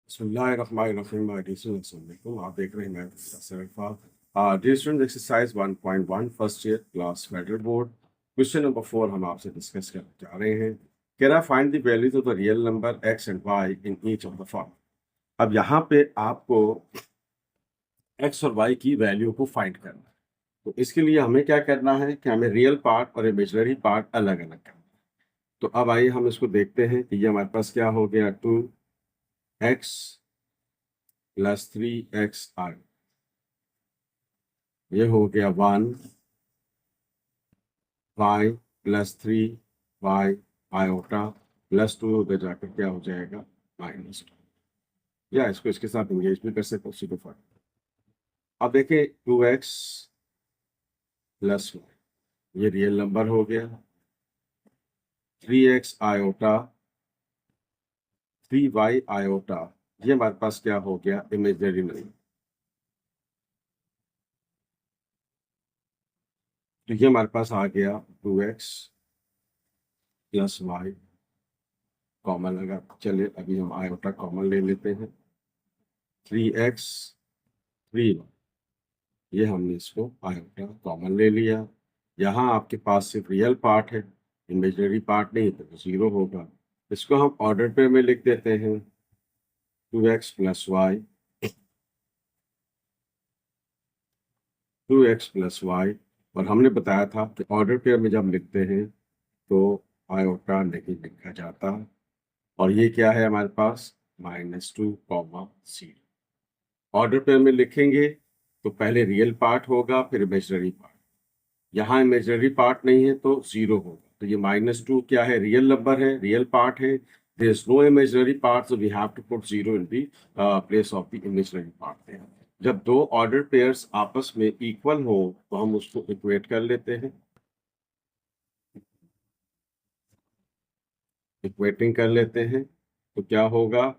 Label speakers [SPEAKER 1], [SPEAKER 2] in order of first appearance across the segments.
[SPEAKER 1] बिस्मिल्लाहिर्रहमानिर्रहीम। आप देख रहे हैं dear student exercise 1.1 first year class federal board question number 4 हम आपसे डिस्कस करने जा रहे हैं। कह रहा find the values of the real number x and y in each of the form. अब यहाँ पे आपको एक्स और वाई की वैल्यू को फाइंड करना है। तो इसके लिए हमें क्या करना है कि हमें रियल पार्ट और इमेजिनरी पार्ट अलग अलग करना है। तो अब आइए हम इसको देखते हैं कि ये हमारे पास क्या हो गया, 2x प्लस 3x आ गया। ये हो गया 1 y plus 3y iota plus 2 उधर जाकर क्या हो जाएगा -2, या इसको इसके साथ इंगेज भी कर सकते उसी को फर्क। अब देखिए 2x प्लस 1 ये रियल नंबर हो गया, 3x आयोटा 3y आयोटा ये हमारे पास क्या हो गया इमेजिनरी नंबर। तो ये हमारे पास आ गया 2x प्लस वाई कॉमन लगा। चलिए अभी हम आयोटा कॉमन ले लेते हैं, 3x 3y ये हमने इसको आयोटा कॉमन ले लिया। यहाँ आपके पास सिर्फ रियल पार्ट है, इमेजिनरी पार्ट नहीं, तो 0 होगा। इसको हम ऑर्डर पे में लिख देते हैं, 2x plus Y 2x plus Y. और हमने बताया था कि ऑर्डर पेयर में जब लिखते हैं तो आयोटा नहीं लिखा जाता। और ये क्या है हमारे पास -2, 0। ऑर्डर पेयर में लिखेंगे तो पहले रियल पार्ट होगा फिर इमेजिनरी पार्ट। यहाँ इमेजिनरी पार्ट नहीं है तो 0 होगा। तो ये -2 क्या है, रियल नंबर है, रियल पार्ट है। There is no imaginary part, so we have to put 0 in the place of the imaginary part. जब दो ऑर्डर पेयर्स आपस में इक्वल हो तो हम उसको इक्वेट कर लेते हैं, इक्वेटिंग कर लेते हैं। तो क्या होगा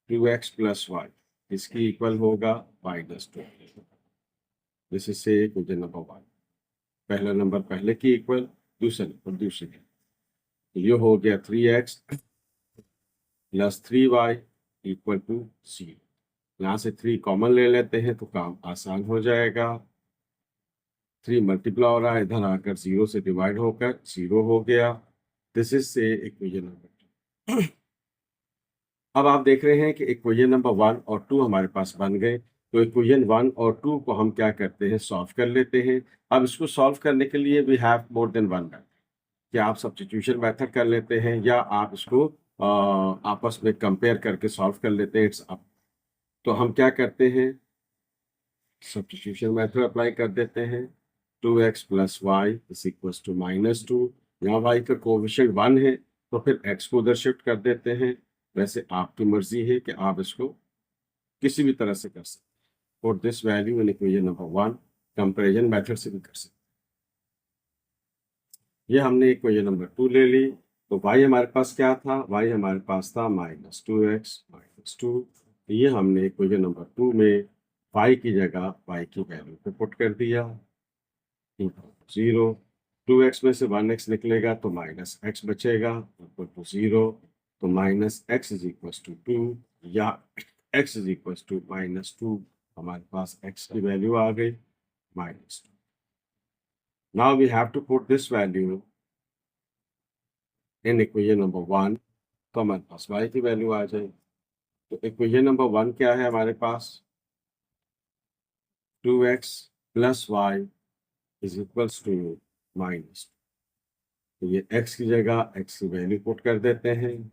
[SPEAKER 1] 2x प्लस वाई इसकी इक्वल होगा -2। दिस इज से क्वेश्चन नंबर 1। पहला नंबर पहले की इक्वल, दूसरा नंबर दूसरे की। तो ये हो गया 3x plus 3y equal to 0। यहाँ से 3 कॉमन ले लेते हैं तो काम आसान हो जाएगा। 3 मल्टीप्लाई हो रहा है, इधर आकर 0 से डिवाइड होकर 0 हो गया। दिस इज से इक्वेशन नंबर 2। अब आप देख रहे हैं कि इक्वेशन नंबर 1 और 2 हमारे पास बन गए। तो इक्वेशन 1 और 2 को हम क्या करते हैं, सॉल्व कर लेते हैं। अब इसको सॉल्व करने के लिए we have more than one method. क्या आप सब्स्टिट्यूशन मेथड कर लेते हैं या आप इसको आपस में कंपेयर करके सॉल्व कर लेते हैं, इट्स अप। तो हम क्या करते हैं, सब्स्टिट्यूशन मेथड अप्लाई कर देते हैं। 2x plus y is equal to -2। यहाँ y का कोएफिशिएंट 1 है तो फिर x को उधर शिफ्ट कर देते हैं। वैसे आपकी मर्जी है कि आप इसको किसी भी तरह से कर सकते हैं। For this value in equation number 1 comparison method से भी कर सकते हैं। ये हमने इक्वेशन नंबर 2 ले ली। तो y हमारे पास क्या था, y हमारे पास था -2x -2। ये हमने इक्वेशन नंबर 2 में y की जगह y की वैल्यू पे पुट कर दिया, 0। 2x में से 1x निकलेगा तो -x बचेगा इक्वल टू 0। तो -x इज इक्वल टू 2 या x इज इक्वल टू -2। हमारे पास x की वैल्यू आ गई -2। Now we have to put this value in equation number 1। तो हमारे पास y की वैल्यू आ जाएगी। तो इक्वेशन नंबर 1 क्या है हमारे पास, 2x plus y is equals to -2। तो ये x की जगह x की वैल्यू पुट कर देते हैं।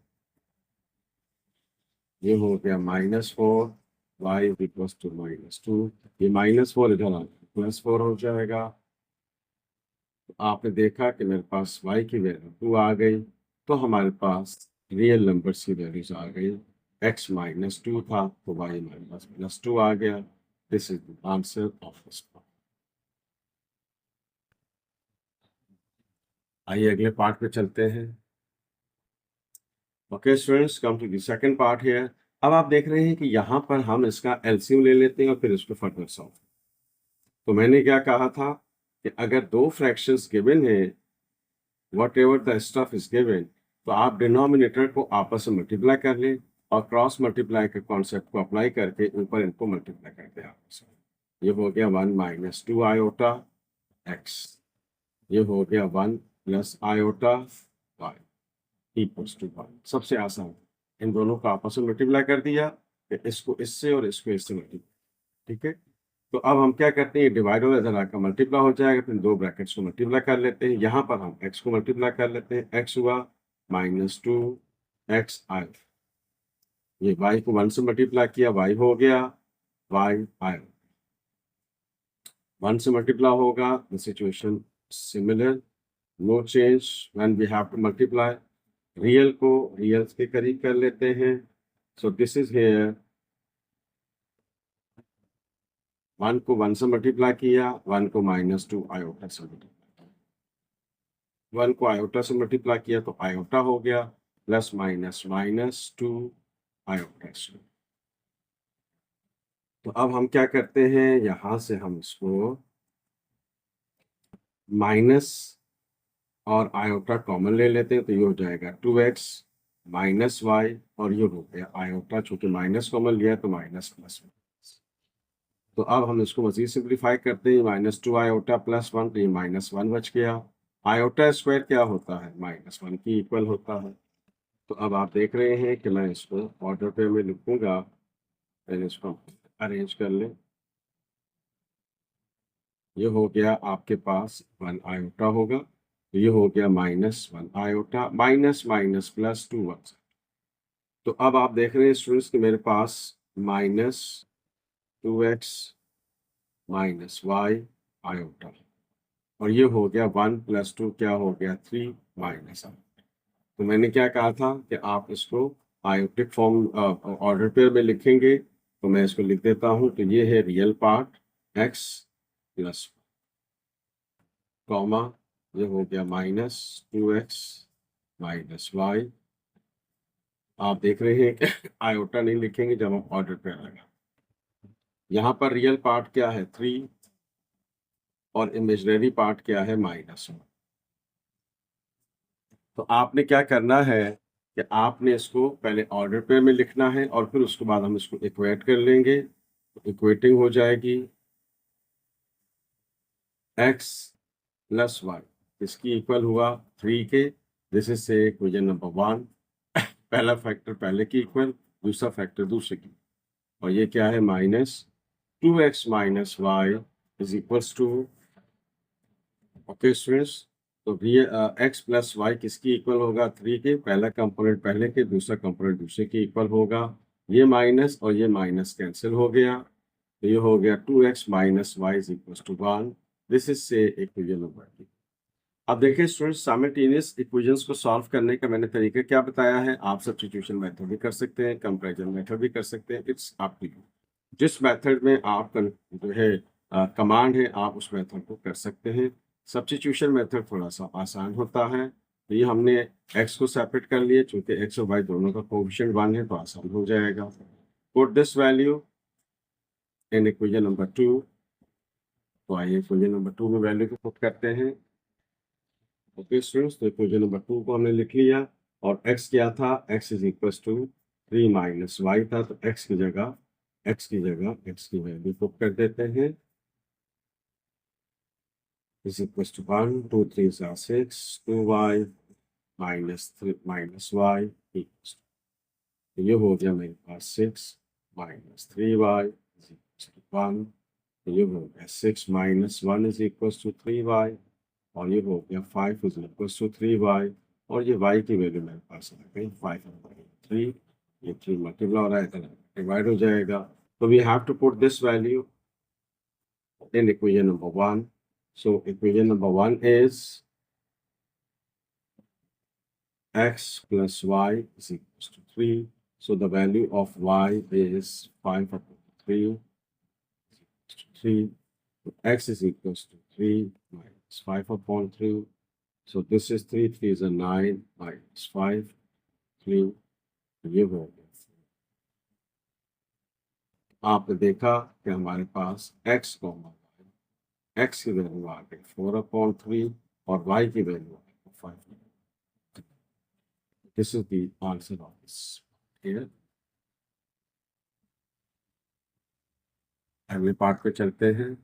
[SPEAKER 1] ये हो गया -4 y इज इक्वल्स टू -2। ये -4 इधर आ +4 हो जाएगा। तो आपने देखा कि मेरे पास y की वैल्यू 2 आ गई। तो हमारे पास रियल नंबर्स की वैल्यूज आ गई। x -2 था तो y हमारे पास +2 आ गया। This is the answer of this part. आइए अगले पार्ट पे चलते हैं। Okay students, come to the second part here. अब आप देख रहे हैं कि यहाँ पर हम इसका एलसीएम ले लेते हैं और फिर इसको फर्दर सॉल्व। तो मैंने क्या कहा था कि अगर दो फ्रैक्शंस गिवन है, what ever the stuff is given, तो आप डिनोमिनेटर को आपस में मल्टीप्लाई कर लें और क्रॉस मल्टीप्लाई के कॉन्सेप्ट को अप्लाई करके ऊपर इनको मल्टीप्लाई करते हैं आपस में। ये हो गया 1 माइनस 2 आयोटा एक्स, ये हो गया 1 plus iota y equals to 1। सबसे आसान, इन दोनों को आपस में मल्टीप्लाई कर दिया, फिर इसको इससे और इसको इससे मल्टीप्लाई। ठीक है, तो अब हम क्या करते हैं, डिवाइड हो इधर आकर मल्टीप्लाई हो जाएगा, फिर दो ब्रैकेट्स को मल्टीप्लाई कर लेते हैं। यहाँ पर हम एक्स को मल्टीप्लाई कर लेते हैं, एक्स हुआ माइनस 2 एक्स आया, ये वाई को 1 से मल्टीप्लाई किया, वाई हो गया वाई आया, 1 से मल्टीप्लाई होगा, the situation similar, no change when we have to multiply. Real को रियल्स के करीब कर लेते हैं, सो दिस इज हियर 1 को 1 से मल्टीप्लाई किया, 1 को माइनस 2 आयोटा से मल्टीप्लाई, 1 को आयोटा से मल्टीप्लाई किया तो आयोटा हो गया प्लस माइनस माइनस 2 आयोटा से। तो अब हम क्या करते हैं, यहां से हम इसको माइनस और आयोटा कॉमन ले लेते हैं, तो ये हो जाएगा 2x माइनस वाई, और ये हो गया आयोटा, चूंकि माइनस कॉमन लिया है तो माइनस प्लस। तो अब हम इसको मजीद सिंप्लीफाई करते हैं, माइनस 2 आयोटा प्लस 1, तो ये माइनस 1 बच गया। आयोटा स्क्वायर क्या होता है, माइनस 1 की इक्वल होता है। तो अब आप देख रहे हैं कि मैं इसको ऑर्डर पे में लिखूंगा, पहले इसको अरेंज कर लें। ये हो गया आपके पास 1 आयोटा होगा, तो ये हो गया minus 1 iota, minus minus plus 2 1। तो अब आप देख रहे हैं स्टूडेंट्स कि मेरे पास minus 2x minus y iota, और ये हो गया 1 प्लस 2 क्या हो गया 3 माइनस। तो मैंने क्या कहा था कि आप इसको आयोटिक फॉर्म ऑर्डर पेयर में लिखेंगे, तो मैं इसको लिख देता हूं। तो ये है real part x plus comma, ये हो गया माइनस 2x माइनस वाई। आप देख रहे हैं कि आयोटा नहीं लिखेंगे जब हम ऑर्डर पेयर लगा। यहाँ पर रियल पार्ट क्या है 3 और इमेजिनरी पार्ट क्या है माइनस 1। तो आपने क्या करना है कि आपने इसको पहले ऑर्डर पेयर में लिखना है, और फिर उसके बाद हम इसको इक्वेट कर लेंगे। तो इक्वेटिंग हो जाएगी x प्लस वाई, इसकी इक्वल हुआ 3 के। दिस इज से इक्वेशन नंबर 1, पहला फैक्टर पहले की इक्वल, दूसरा फैक्टर दूसरे की, और ये क्या है minus 2x minus y is equals to, okay students. तो x प्लस वाई किसकी इक्वल होगा 3 के, पहला कंपोनेंट पहले के, दूसरा कंपोनेंट दूसरे के इक्वल होगा। ये माइनस और ये माइनस कैंसिल हो गया, तो ये हो गया 2x minus y is equal to 1। This is से इक्वेशन नंबर 2। अब देखिए स्टूडेंट्स, साइमल्टेनियस इक्वेशंस को सॉल्व करने का मैंने तरीका क्या बताया है। आप सब्स्टिट्यूशन मेथड भी कर सकते हैं, कंपैरिजन मेथड भी कर सकते हैं, इट्स अप टू यू। जिस मेथड में आप जो है कमांड है, आप उस मेथड को कर सकते हैं। सब्स्टिट्यूशन मेथड थोड़ा सा आसान होता है। तो ये हमने x को सेपरेट कर लिए, चूंकि x और y दोनों का कोएफिशिएंट 1 है तो आसान हो जाएगा। Put this value in equation number 2। तो आइए इक्वेशन नंबर 2 में वैल्यू को पुट करते हैं। ओके स्टूडेंट्स, तो इक्वेशन नंबर 2 को हमने लिख लिया, और x क्या था, x is equal to 3 minus y था, तो x की जगह x की वैल्यू पुट कर देते हैं, is equals to 1, 2 3s are 6, 2y minus 3 minus y equals to, तो ये हो गया मेरे पास 6 minus 3y is equals to 1। तो ये हो गया 6 minus 1 is equals to 3y, और ये हो गया 5 is equals to 3y, और ये y की वैल्यू मेरे पास आ गई 5/3। ये 3 मल्टीप्लाई हो रहा है, डिवाइड हो जाएगा। तो we have to put this value in equation number 1. So equation number 1 is x plus y is equals to 3. So the value of y is 5/3. 3. So x is equals to 3 minus 5/3. So this is 3. 3 is a 9 minus 5. 3. ये हो गया। आपने देखा कि हमारे पास x को x की value आ गई 4/3 और y की वैल्यू आ गई 5। This is the answer of this here. अगले पार्ट पे चलते हैं।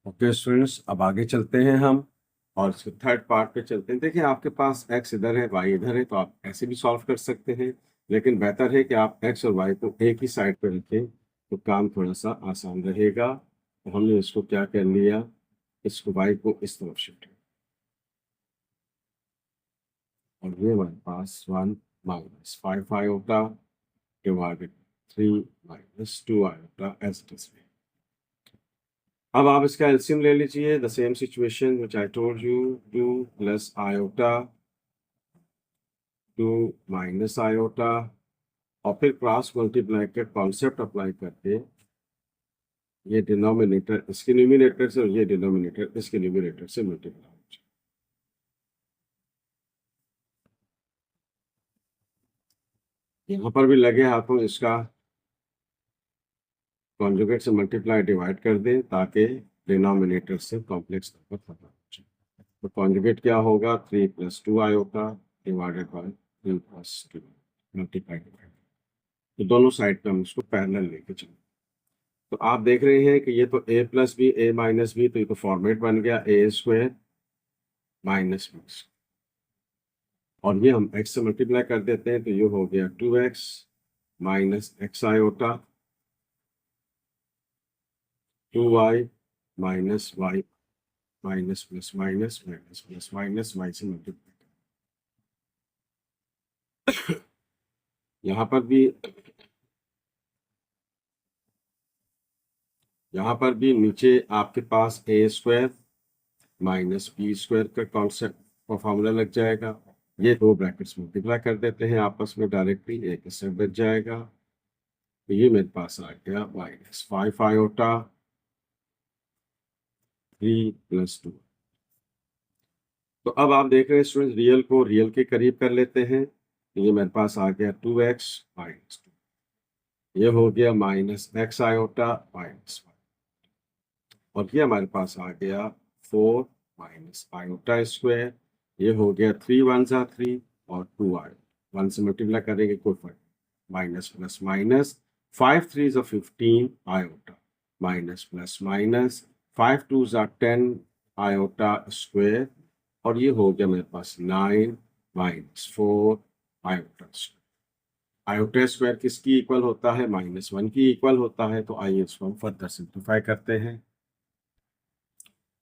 [SPEAKER 1] ओके स्टूडेंट्स, अब आगे चलते हैं हम और इसके थर्ड पार्ट पे चलते हैं। देखिए आपके पास x इधर है, y इधर है, तो आप ऐसे भी सॉल्व कर सकते हैं, लेकिन बेहतर है कि आप x और y को एक ही साइड पे रखें तो काम थोड़ा सा आसान रहेगा। तो हमने इसको क्या कर लिया, इसको y को इस तरफ शिफ्ट किया और ये हमारे पास 1 minus 5 iota divided 3 minus 2 iota as it is. अब आप इसका एलसीएम ले लीजिए। The same situation which I told you, 2 plus iota 2 minus iota और फिर क्रॉस मल्टीप्लाई का कॉन्सेप्ट अप्लाई करके ये डिनोमिनेटर इसके न्यूमरेटर से और ये डिनोमिनेटर इसके न्यूमरेटर से मल्टीप्लाई हो जाए। यहाँ पर भी लगे हाथों इसका कॉन्जुगेट से मल्टीप्लाई डिवाइड कर दें ताकि डिनोमिनेटर से कॉम्प्लेक्स नंबर खत्म हो जाए। तो कॉन्जुगेट क्या होगा, 3 plus 2 iota divided by 3 plus 2 multiply divide. तो दोनों साइड पे हम इसको पैरेलल लेके चलें। तो आप देख रहे हैं कि ये तो a plus b a minus b, तो ये तो फॉर्मेट बन गया ए स्क्वायर माइनस बी, और ये हम x से मल्टीप्लाई कर देते हैं तो ये हो गया 2x minus x iota 2y minus y minus plus minus minus plus minus y से मल्टीप्लाई। यहाँ पर भी नीचे आपके पास a square minus b square का कॉन्सेप्ट का फॉर्मूला लग जाएगा। ये दो ब्रैकेट्स मल्टीप्लाई कर देते हैं आपस में डायरेक्टली, एक इससे बच जाएगा। तो ये मेरे पास आ गया माइनस 5 आयोटा 3 प्लस 2। तो अब आप देख रहे हैं स्टूडेंट, रियल को रियल के करीब कर लेते हैं। तो ये मेरे पास आ गया 2x माइनस 2, ये हो गया माइनस एक्स आयोटा माइनस 1, और ये हमारे पास आ गया 4 माइनस आयोटा स्क्वायर, ये हो गया 3 1 जा 3 और 2 आयोटा 1 से मल्टीप्लाई करेंगे कोई फर्क, माइनस प्लस माइनस 5 3 जा 15 आयोटा माइनस प्लस माइनस 5 2 जा 10 आयोटा स्क्वायर, और ये हो गया मेरे पास 9 minus 4 iota square. Iota square किसकी इक्वल होता है, -1 की इक्वल होता है। तो आइए इसको हम फर्दर सिंप्लीफाई करते हैं।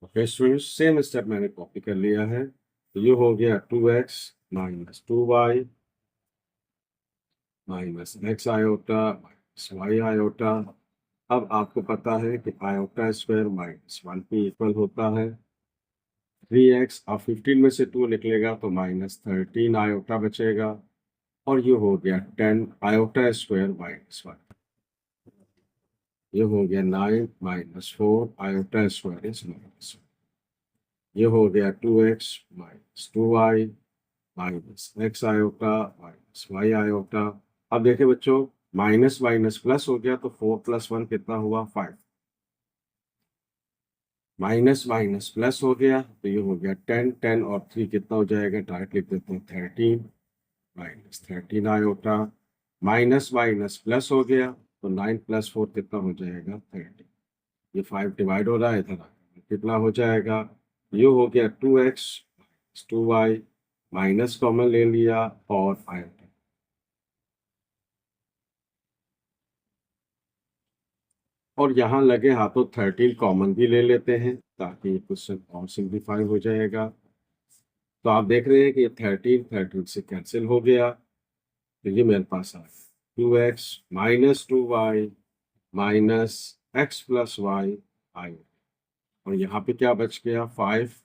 [SPEAKER 1] ओके स्टूडेंट्स, सेम स्टेप मैंने कॉपी कर लिया है। तो ये हो गया 2x minus 2y minus x iota minus y iota. अब आपको पता है कि आयोटा स्क्वायर -1 की इक्वल होता है 3x, और 15 में से 2 निकलेगा तो -13 आयोटा बचेगा, और ये हो गया 10 आयोटा स्क्वायर -1, ये हो गया 9 माइनस 4 आयोटा स्क्वायर इज -1, ये हो गया 2x minus 2y minus x iota minus y iota. अब देखिए बच्चों, माइनस माइनस प्लस हो गया तो 4 प्लस 1 कितना हुआ, 5। माइनस माइनस प्लस हो गया तो ये हो गया 10 10 और 3 कितना हो जाएगा, डायरेक्ट लिख देते हैं 13 minus 13 iota. Minus minus plus हो गया तो 9 प्लस 4 कितना हो जाएगा, 13। ये 5 डिवाइड हो रहा है इधर, कितना हो जाएगा, ये हो गया 2x 2y माइनस कॉमन ले लिया और आयोटा, और यहाँ लगे हाथों 13 कॉमन भी ले लेते हैं ताकि ये क्वेश्चन और सिंप्लीफाई हो जाएगा। तो आप देख रहे हैं कि ये 13 से कैंसिल हो गया, तो ये मेरे पास आ गया 2x minus 2y minus x plus y i, और यहाँ पे क्या बच गया, 5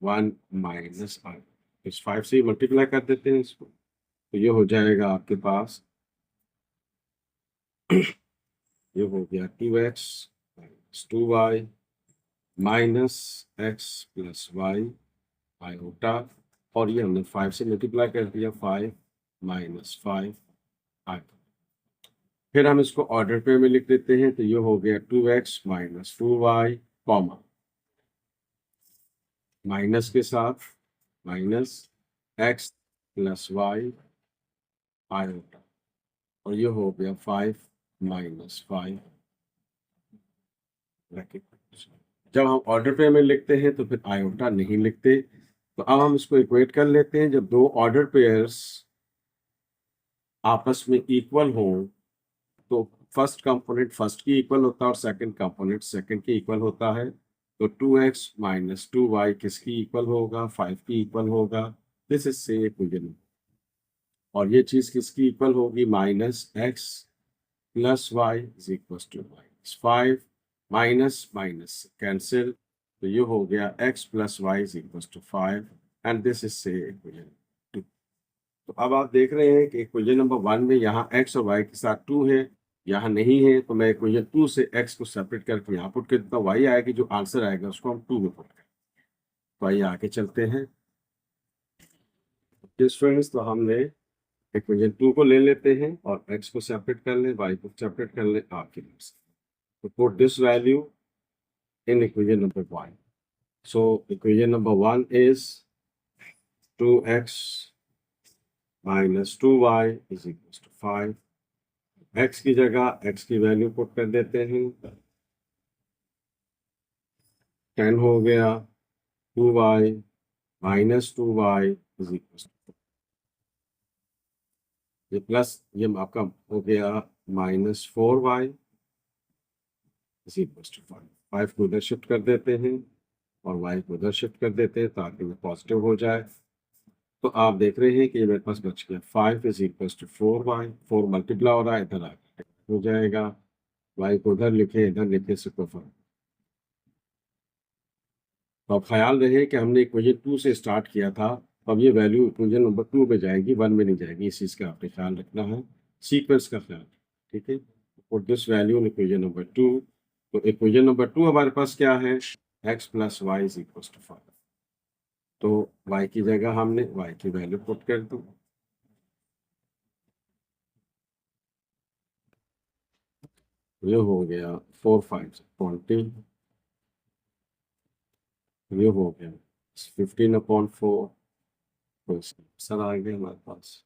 [SPEAKER 1] 1 माइनस आई। इस 5 से ही मल्टीप्लाई कर देते हैं इसको, तो ये हो जाएगा आपके पास ये हो गया 2x minus 2y minus x plus y iota, और ये हमने 5 से मल्टीप्लाई कर दिया, 5 माइनस 5 आयोटा। फिर हम इसको ऑर्डर पे में लिख देते हैं, तो ये हो गया 2x minus 2y comma minus के साथ minus x plus y iota, और ये हो गया 5 माइनस 5 ब्रैकेट। जब हम ऑर्डर पेयर में लिखते हैं तो फिर आयोटा नहीं लिखते। तो अब हम इसको इक्वेट कर लेते हैं। जब दो ऑर्डर पेयर्स आपस में इक्वल हो तो फर्स्ट कंपोनेंट फर्स्ट की इक्वल होता है और सेकंड कंपोनेंट सेकंड की इक्वल होता है। तो 2x माइनस 2y किसकी इक्वल होगा? 5 की इक्वल होगा। दिस इज से इक्वेशन। और ये चीज किसकी इक्वल होगी? Minus x plus y is equal to y. 5 minus minus cancel, तो ये हो गया x plus y is equal to 5 and this is से इक्वेशन 2। तो अब आप देख रहे हैं कि इक्वेशन नंबर 1 में यहाँ x और y के साथ 2 है, यहाँ नहीं है। तो मैं इक्वेशन 2 से x को सेपरेट करके यहाँ पुट कर देता हूँ। y आएगी, जो आंसर आएगा उसको हम 2 में पुट करें। तो आइए आगे चलते हैं। स्टूडेंट्स, तो हमने इक्वेशन 2 को ले लेते हैं और x को सेपरेट कर लें, y को सेपरेट कर लें आपके लिए। तो put this value in equation number 1. So equation number 1 is 2x minus 2y is equals to 5. x की जगह x की वैल्यू पुट कर देते हैं। 10 हो गया। 2y minus 2y is equals to, ये प्लस ये आपका हो गया minus 4y is equals to 5. 5 को उधर शिफ्ट कर देते हैं और y को उधर शिफ्ट कर देते हैं ताकि ये पॉजिटिव हो जाए। तो आप देख रहे हैं कि ये मेरे पास बच गया 5 is equal to 4y। 4 multiply हो रहा है, इधर आके हो जाएगा। y को उधर लिखे, इधर लिखे से कोई फर्क। तो अब ख्याल रहे कि हमने इक्वेशन 2 से स्टार्ट किया था, अब ये वैल्यू इक्वेशन नंबर 2 में जाएगी, 1 में नहीं जाएगी। इस चीज़ का आपने ख्याल रखना है, सीक्वेंस का ख्याल। ठीक है, और this value in equation number 2। तो इक्वेशन नंबर 2 हमारे पास क्या है? x plus y is equal to 5। तो y की जगह हमने y की वैल्यू पुट कर दी। ये हो गया 4 5 20। ये हो गया 15/4। तो सर आ गया हमारे पास।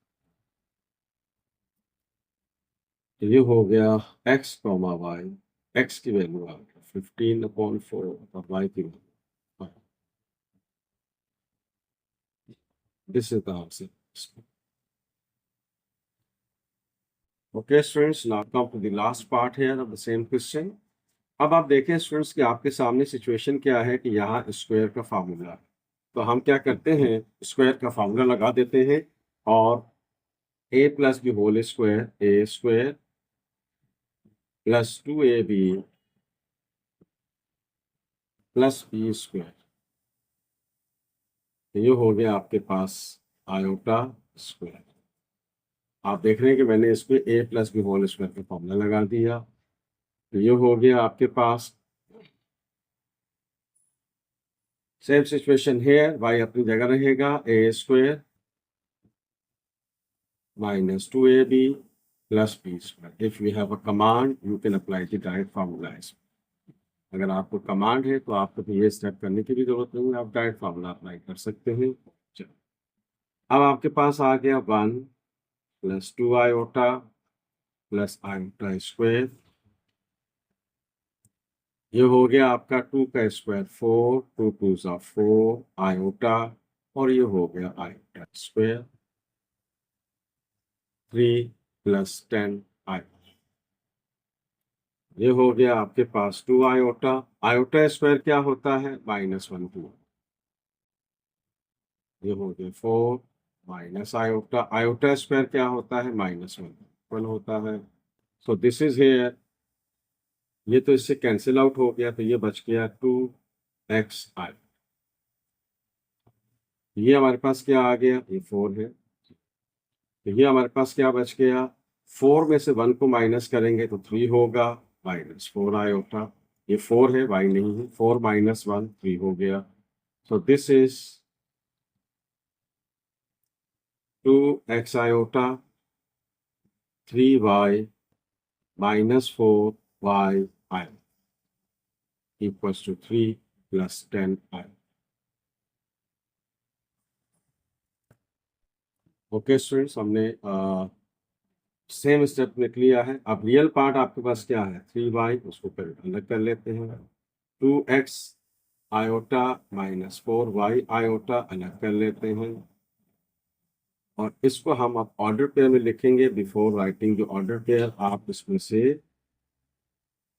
[SPEAKER 1] तो ये हो गया x कॉमा वाई। x की वैल्यू आ गया 15/4 और y की value. This is the answer. Okay students, now come to the last part here of the same question. अब आप देखें स्टूडेंट्स कि आपके सामने सिचुएशन क्या है कि यहाँ स्क्वायर का फार्मूला है। तो हम क्या करते हैं, स्क्वायर का फार्मूला लगा देते हैं और a plus b whole square a square plus 2ab plus b square. ये हो गया आपके पास आयोटा स्क्वायर। आप देख रहे हैं कि मैंने इस पे a plus b whole square का फॉर्मूला लगा दिया। तो ये हो गया आपके पास। सेम सिचुएशन हियर, y अपनी जगह रहेगा, a square minus 2ab plus b square. If you have a command, you can apply the direct formula. अगर आपको कमांड है तो आपको तो ये स्टेप करने की भी जरूरत नहीं है, आप डायरेक्ट फार्मूला अप्लाई कर सकते हैं। चलो, अब आपके पास आ गया 1 plus 2 iota plus iota square. ये हो गया आपका 2 का स्क्वायर 4, 2 2 4 आयोटा, और ये हो गया आयोटा स्क्वायर 3 प्लस 10 आयोटा। ये हो गया आपके पास 2 आयोटा। आयोटा स्क्वायर क्या होता है? -1 2। ये हो गया 4 माइनस आयोटा। आयोटा स्क्वायर क्या होता है? -1 होता है। So this is here. ये तो इससे कैंसिल आउट हो गया, तो ये बच गया 2x आई। ये हमारे पास क्या आ गया? ये 4 है। तो ये हमारे पास क्या बच गया? 4 में से 1 को माइनस करेंगे तो 3 होगा, -4 आयोटा। ये 4 है, y नहीं है। 4 माइनस 1 3 हो गया। So this is 2x iota 3y minus 4y I equals to 3 plus 10i. Okay students, हमने सेम स्टेप लिख लिया है। अब रियल पार्ट आपके पास क्या है? 3y, उसको अलग कर लेते हैं। 2x iota minus 4y iota अलग कर लेते हैं और इसको हम अब ऑर्डर पेयर में लिखेंगे। Before writing the order pair आप इसमें से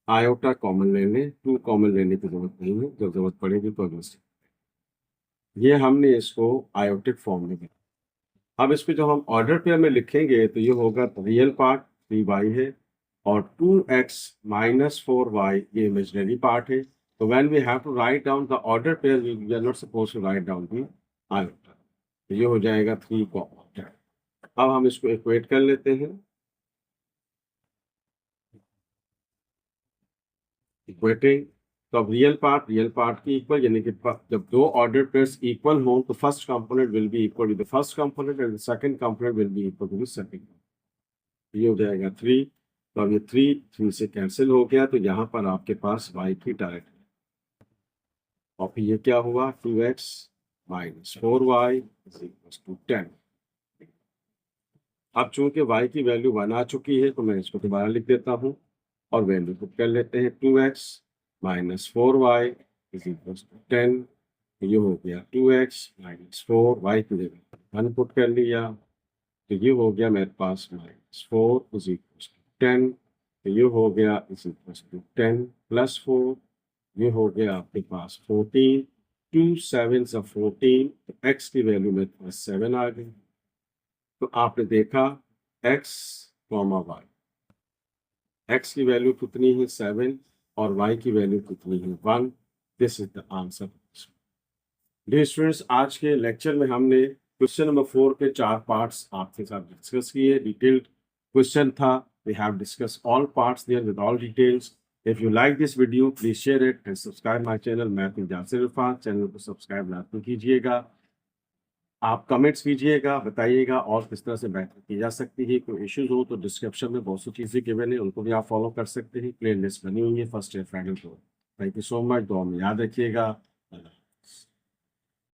[SPEAKER 1] आयोटा कॉमन ले लें, 2 कॉमन लेने की जरूरत नहीं है, जब जरूरत पड़ेगी तो अगले ये हमने इसको आयोटिक फॉर्म में लिखा। अब इसको जब हम ऑर्डर पेयर में लिखेंगे तो ये होगा रियल पार्ट 3y है और 2x माइनस 4y ये इमेजिनरी पार्ट है। तो when we have to write down the order pair we are not suppose to write down the iota. तो ये हो जाएगा 3 कॉमन। अब हम इसको इक्वेट कर लेते हैं। इक्वेटिंग तो अब रियल पार्ट की इक्वल, यानी कि जब दो ऑर्डर पेयर्स इक्वल हों तो first component will be equal to the first component and the second component will be equal to the second. ये हो जाएगा 3। तो अब ये 3 से कैंसिल हो गया, तो यहाँ पर आपके पास y की डायरेक्ट और फिर ये क्या हुआ 2x minus 4y is equal to 10। अब चूंकि y की वैल्यू 1 आ चुकी है तो मैं इसको दोबारा लिख देता हूँ और वैल्यू पुट कर लेते हैं। 2x minus 4y is equal to 10। ये हो गया 2x माइनस 4y की जगह 1 पुट कर लिया, तो ये हो गया मेरे पास माइनस 4 इज इक्वल टू 10। तो ये हो गया इज इक्वल टू 10 प्लस 4, ये हो गया आपके पास 14। 2 7 14, तो x की वैल्यू मेरे पास 7 आ गई। तो आपने देखा x कॉमा y, x की वैल्यू कितनी है 7 और y की वैल्यू कितनी है 1। This is the answer. Dear students, आज के लेक्चर में हमने क्वेश्चन नंबर 4 के 4 पार्ट्स आपके साथ डिस्कस किए। डिटेल्ड क्वेश्चन था। We have discuss all parts there with all details. If you like this video please share it and subscribe my channel. मैं जासिर इरफान, चैनल को सब्सक्राइब लाजमी कीजिएगा। आप कमेंट्स कीजिएगा, बताइएगा और किस तरह से बेहतर की जा सकती है। कोई इश्यूज हो तो डिस्क्रिप्शन में बहुत सी चीज़ें गिवन है, उनको भी आप फॉलो कर सकते हैं। प्ले लिस्ट बनी हुई है फर्स्ट ईयर फाइनल को। Thank you so much. दुआ में याद रखिएगा।